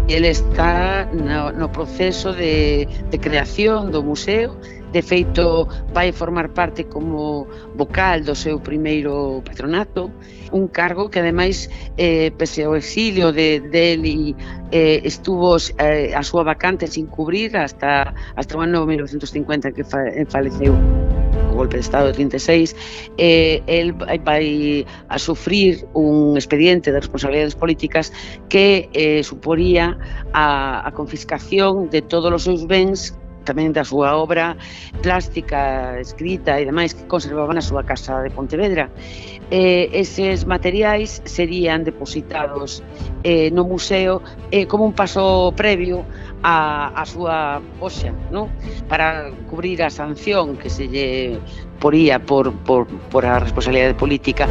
Ele está no proceso de creación do museo. De feito, vai formar parte como vocal do seu primeiro patronato, un cargo que ademais, pese ao exilio dele, estuvo a súa vacante sin cubrir hasta o ano 1950 que faleceu o golpe de Estado de 36. El vai a sufrir un expediente de responsabilidades políticas que suporía a confiscación de todos os seus bens, tamén da súa obra plástica, escrita e demais que conservaba na súa casa de Pontevedra. Eses materiais serían depositados no museo como un paso previo a súa poxa, non? Para cubrir a sanción que se lle poría por a responsabilidade política.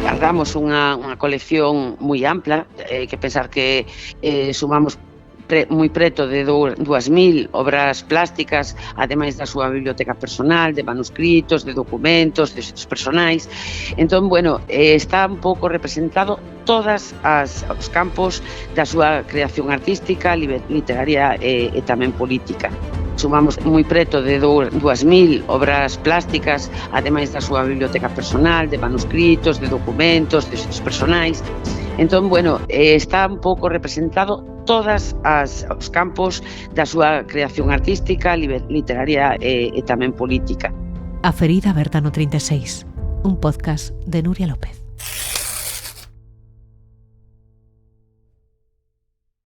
Guardamos unha colección moi ampla, que pensar que sumamos moi preto de 2.000 obras plásticas, ademais da súa biblioteca personal, de manuscritos, de documentos, de xestos personais. Entón, bueno, está un pouco representado todos os campos da súa creación artística, literaria e tamén política. Sumamos moi preto de 2.000 obras plásticas, ademais da súa biblioteca personal, de manuscritos, de documentos, de xestos personais. Entón, bueno, está un pouco representado todos os campos da súa creación artística, literaria e tamén política. A ferida aberta no 36, un podcast de Nuria López.